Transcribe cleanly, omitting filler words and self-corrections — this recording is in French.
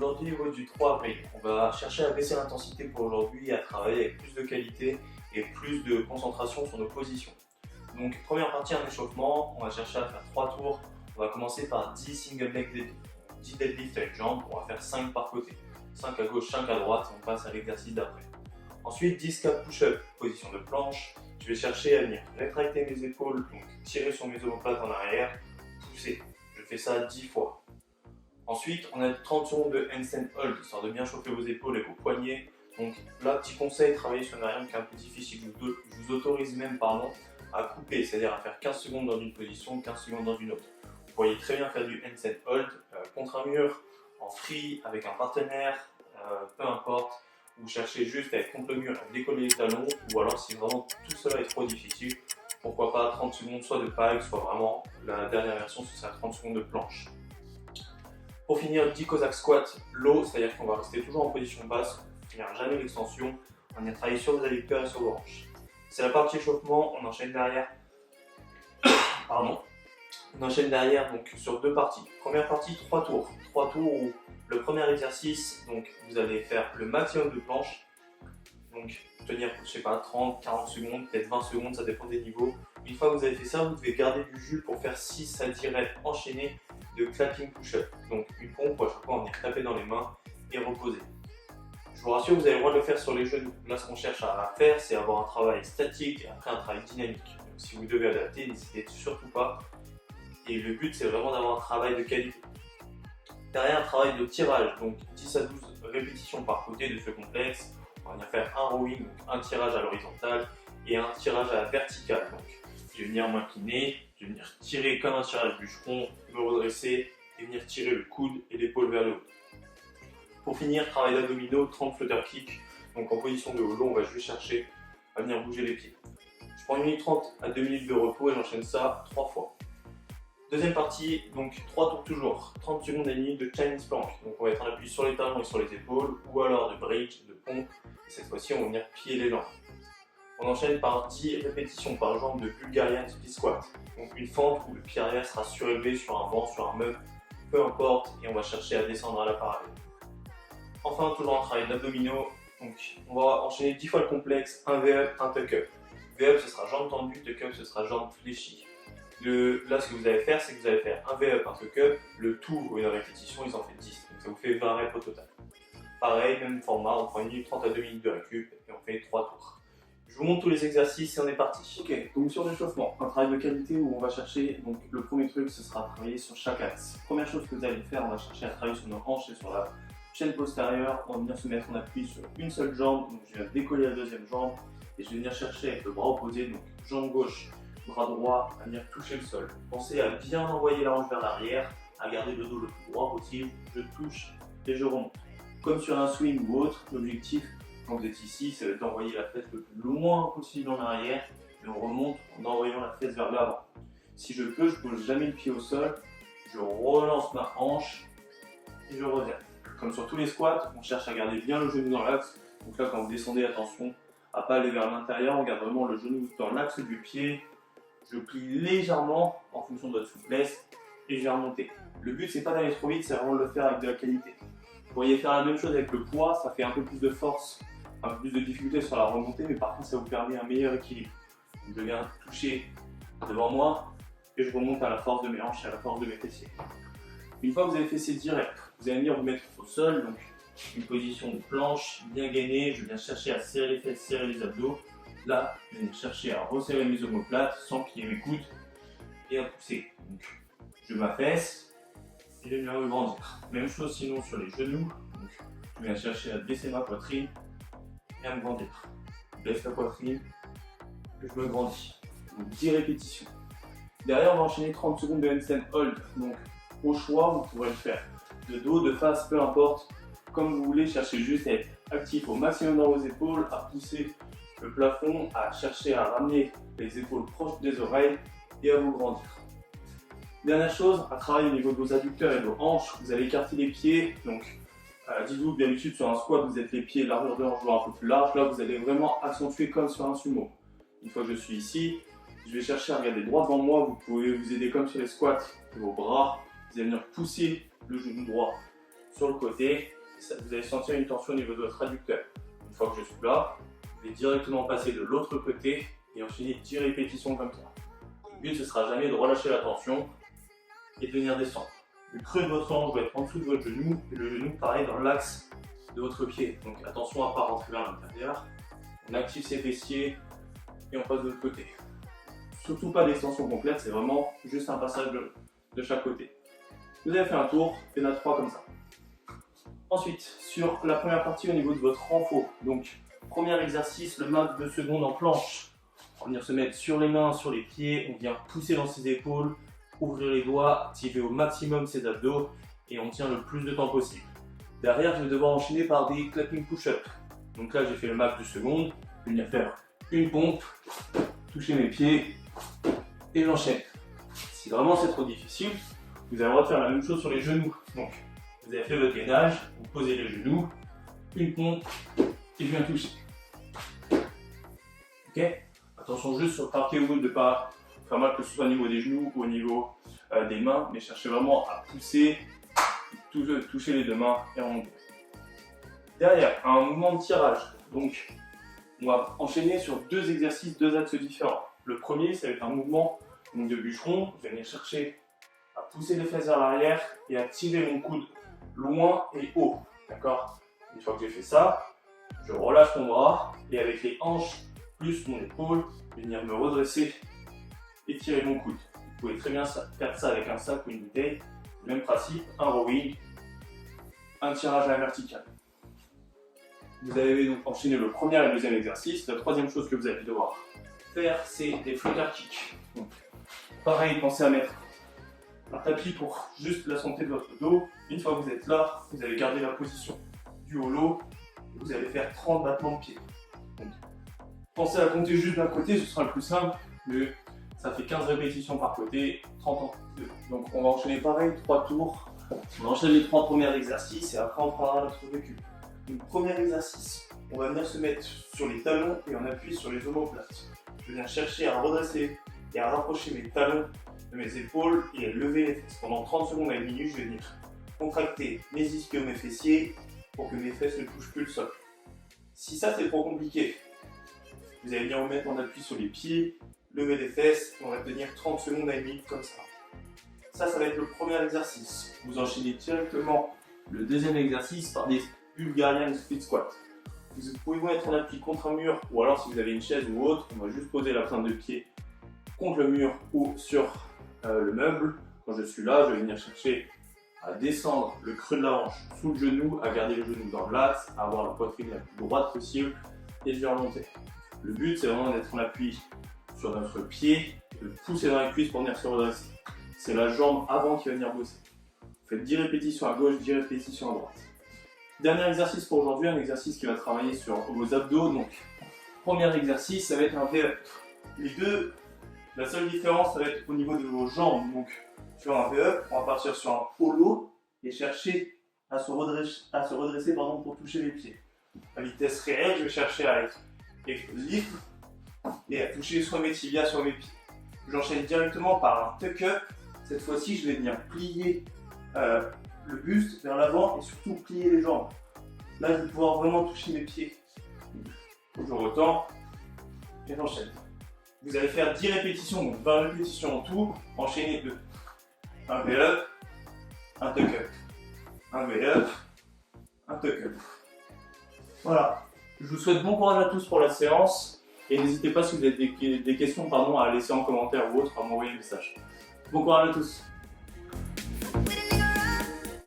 aujourd'hui au niveau du 3 avril. On va chercher à baisser l'intensité pour aujourd'hui et à travailler avec plus de qualité et plus de concentration sur nos positions. Donc première partie, un échauffement, on va chercher à faire 3 tours. On va commencer par 10 single leg deadlift, 10 deadlifts avec jambes, on va faire 5 par côté. 5 à gauche, 5 à droite, et on passe à l'exercice d'après. Ensuite 10 cap push-up, position de planche. Je vais chercher à venir rétracter mes épaules, donc tirer sur mes omoplates en arrière, pousser. Je fais ça 10 fois. Ensuite, on a 30 secondes de handstand hold, histoire de bien chauffer vos épaules et vos poignets. Donc là, petit conseil, travailler sur une variante qui est un peu difficile. Je vous autorise même à couper, c'est-à-dire à faire 15 secondes dans une position, 15 secondes dans une autre. Vous pourriez très bien faire du handstand hold contre un mur, en free, avec un partenaire, peu importe. Vous cherchez juste à être contre le mur, à décoller les talons, ou alors si vraiment tout cela est trop difficile, pourquoi pas 30 secondes soit de paille, soit vraiment la dernière version, ce sera 30 secondes de planche. Pour finir, 10 Cossack squats low, c'est-à-dire qu'on va rester toujours en position basse, on ne finira jamais l'extension, on vient travailler sur vos adducteurs et sur vos hanches. C'est la partie échauffement, on enchaîne derrière. On enchaîne derrière donc sur deux parties. Première partie, 3 tours. 3 tours où le premier exercice, donc vous allez faire le maximum de planches. Donc tenir, je sais pas, 30, 40 secondes, peut-être 20 secondes, ça dépend des niveaux. Une fois que vous avez fait ça, vous devez garder du jus pour faire 6 à 10 reps enchaînés de clapping push-up. Donc une pompe, à chaque fois on vient taper dans les mains et reposer. Je vous rassure, vous avez le droit de le faire sur les genoux. Là, ce qu'on cherche à faire, c'est avoir un travail statique et après un travail dynamique. Donc, si vous devez adapter, n'hésitez surtout pas. Et le but, c'est vraiment d'avoir un travail de qualité. Derrière, un travail de tirage, donc 10 à 12 répétitions par côté de ce complexe. On va venir faire un rowing, donc un tirage à l'horizontale et un tirage à la verticale. Donc, je vais venir m'incliner, je vais venir tirer comme un tirage bûcheron, me redresser et venir tirer le coude et l'épaule vers le haut. Pour finir, travail d'abdominaux, 30 flutter kick. Donc en position de haut, on va juste chercher à venir bouger les pieds. Je prends 1 minute 30 à 2 minutes de repos et j'enchaîne ça 3 fois. Deuxième partie, donc 3 tours toujours, 30 secondes et 1 minute de Chinese plank. Donc on va être en appui sur les talons et sur les épaules, ou alors de bridge, de pompe. Et cette fois-ci, on va venir plier les jambes. On enchaîne par 10 répétitions par jambe de Bulgarian split squat. Donc une fente où le pied arrière sera surélevé sur un banc, sur un meuble, peu importe, et on va chercher à descendre à la parallèle. Enfin, toujours un travail d'abdominaux, donc on va enchaîner 10 fois le complexe, un V-up, un tuck-up. V-up ce sera jambe tendue, tuck-up ce sera jambe fléchie. Là, ce que vous allez faire, c'est que vous allez faire un V-up, un tuck-up, le tout ou une répétition, ils en fait 10, donc ça vous fait 20 reps au total. Pareil, même format, on prend 1 minute 30 à 2 minutes de récup et on fait 3 tours. Je vous montre tous les exercices et on est parti. Ok, donc sur l'échauffement, un travail de qualité où on va chercher, donc le premier truc ce sera travailler sur chaque axe. Première chose que vous allez faire, on va chercher à travailler sur nos hanches et sur la chaîne postérieure, on va venir se mettre en appui sur une seule jambe, donc je vais décoller la deuxième jambe et je vais venir chercher avec le bras opposé, donc jambe gauche, bras droit, à venir toucher le sol. Pensez à bien envoyer la hanche vers l'arrière, à garder le dos le plus droit possible, je touche et je remonte. Comme sur un swing ou autre, l'objectif quand vous êtes ici, c'est d'envoyer la fesse le plus loin possible en arrière et on remonte en envoyant la fesse vers l'avant. Si je peux, je ne pose jamais le pied au sol, je relance ma hanche et je reviens. Comme sur tous les squats, on cherche à garder bien le genou dans l'axe. Donc là, quand vous descendez, attention à ne pas aller vers l'intérieur. On garde vraiment le genou dans l'axe du pied. Je plie légèrement en fonction de votre souplesse et je vais remonter. Le but, c'est pas d'aller trop vite, c'est vraiment de le faire avec de la qualité. Vous pourriez faire la même chose avec le poids, ça fait un peu plus de force, un peu plus de difficulté sur la remontée, mais par contre, ça vous permet un meilleur équilibre. Donc, je viens toucher devant moi et je remonte à la force de mes hanches et à la force de mes fessiers. Une fois que vous avez fait ces 10 reps, vous allez venir vous mettre au sol, donc une position de planche bien gainée. Je viens chercher à serrer les fesses, serrer les abdos. Là, je viens chercher à resserrer mes omoplates sans plier mes coudes et à pousser. Donc, je m'affaisse et je viens me grandir. Même chose sinon sur les genoux. Donc, je viens chercher à baisser ma poitrine et à me grandir. Je baisse la poitrine et je me grandis. Donc 10 répétitions. Derrière, on va enchaîner 30 secondes de handstand hold. Donc, au choix, vous pourrez le faire de dos, de face, peu importe. Comme vous voulez, cherchez juste à être actif au maximum dans vos épaules, à pousser le plafond, à chercher à ramener les épaules proches des oreilles et à vous grandir. Dernière chose, à travailler au niveau de vos adducteurs et de vos hanches, vous allez écarter les pieds. Donc, dites-vous que d'habitude sur un squat, vous êtes les pieds largeur de hanche un peu plus large. Là, vous allez vraiment accentuer comme sur un sumo. Une fois que je suis ici, je vais chercher à regarder droit devant moi. Vous pouvez vous aider comme sur les squats, vos bras. Vous allez venir pousser le genou droit sur le côté vous allez sentir une tension au niveau de votre adducteur. Une fois que je suis là, je vais directement passer de l'autre côté et enchaîner 10 répétitions comme ça. Le but, ce sera jamais de relâcher la tension et de venir descendre. Le creux de votre hanche doit être en dessous de votre genou et le genou pareil dans l'axe de votre pied. Donc attention à ne pas rentrer vers l'intérieur. On active ses fessiers et on passe de l'autre côté. Surtout pas d'extension complète, c'est vraiment juste un passage de chaque côté. Vous avez fait un tour, il y en a 3 comme ça. Ensuite, sur la première partie au niveau de votre renfort, donc premier exercice, le max 2 secondes en planche. On va venir se mettre sur les mains, sur les pieds, on vient pousser dans ses épaules, ouvrir les doigts, activer au maximum ses abdos et on tient le plus de temps possible. Derrière, je vais devoir enchaîner par des clapping push-up. Donc là, j'ai fait le max 2 secondes, je vais venir faire une pompe, toucher mes pieds et j'enchaîne. Si vraiment c'est trop difficile, vous avez le droit de faire la même chose sur les genoux. Donc, vous avez fait votre gainage, vous posez les genoux, une pompe et je viens toucher. Ok? Attention juste sur le parquet wood de ne pas faire mal, que ce soit au niveau des genoux ou au niveau des mains, mais cherchez vraiment à pousser, toucher les deux mains et remonter. Derrière, un mouvement de tirage. Donc, on va enchaîner sur 2 exercices, 2 axes différents. Le premier, ça va être un mouvement de bûcheron. Je vais venir chercher à pousser les fesses vers l'arrière et à tirer mon coude loin et haut. D'accord? Une fois que j'ai fait ça, je relâche mon bras et avec les hanches plus mon épaule, venir me redresser et tirer mon coude. Vous pouvez très bien faire ça avec un sac ou une bouteille. Même principe, un rowing, un tirage à la verticale. Vous allez donc enchaîner le premier et le deuxième exercice. La troisième chose que vous allez devoir faire, c'est des floater kicks. Donc, pareil, pensez à mettre un tapis pour juste la santé de votre dos. Une fois que vous êtes là, vous allez garder la position du holo. Vous allez faire 30 battements de pied. Donc, pensez à compter juste d'un côté, ce sera le plus simple. Mais ça fait 15 répétitions par côté, 30 en deux. Donc on va enchaîner pareil, 3 tours. On va enchaîner les 3 premiers exercices et après on prendra notre recul. Donc premier exercice, on va venir se mettre sur les talons et on appuie sur les omoplates. Je viens chercher à redresser et à rapprocher mes talons de mes épaules et à lever les fesses. Pendant 30 secondes à une minute, je vais venir contracter mes ischios, mes fessiers pour que mes fesses ne touchent plus le sol. Si ça c'est trop compliqué, vous allez venir vous mettre en appui sur les pieds, lever les fesses, et on va tenir 30 secondes à une minute comme ça. Ça va être le premier exercice. Vous enchaînez directement le deuxième exercice par des Bulgarian Split Squat. Vous pouvez vous mettre en appui contre un mur, ou alors si vous avez une chaise ou autre, on va juste poser la pointe de pied contre le mur ou sur le meuble. Quand je suis là, je vais venir chercher à descendre le creux de la hanche sous le genou, à garder le genou dans l'axe, à avoir la poitrine la plus droite possible et je vais remonter. Le but, c'est vraiment d'être en appui sur notre pied, de pousser dans les cuisses pour venir se redresser. C'est la jambe avant qui va venir bosser. Vous faites 10 répétitions à gauche, 10 répétitions à droite. Dernier exercice pour aujourd'hui, un exercice qui va travailler sur vos abdos. Donc, premier exercice, ça va être un V-up. Les deux, la seule différence, ça va être au niveau de vos jambes. Donc, sur un V-up, on va partir sur un holo et chercher à se redresser pour toucher les pieds. À vitesse réelle, je vais chercher à être explosif et à toucher soit mes tibias, soit mes pieds. J'enchaîne directement par un tuck-up. Cette fois-ci, je vais venir plier le buste vers l'avant et surtout plier les jambes. Là, je vais pouvoir vraiment toucher mes pieds. Je retends et j'enchaîne. Vous allez faire 10 répétitions, donc 20 répétitions en tout, enchaînez 2. Un V-up, un tuck-up. Un V-up, un tuck-up. Voilà. Je vous souhaite bon courage à tous pour la séance et n'hésitez pas si vous avez des questions à laisser en commentaire ou autre, à m'envoyer un message. Bon courage à tous.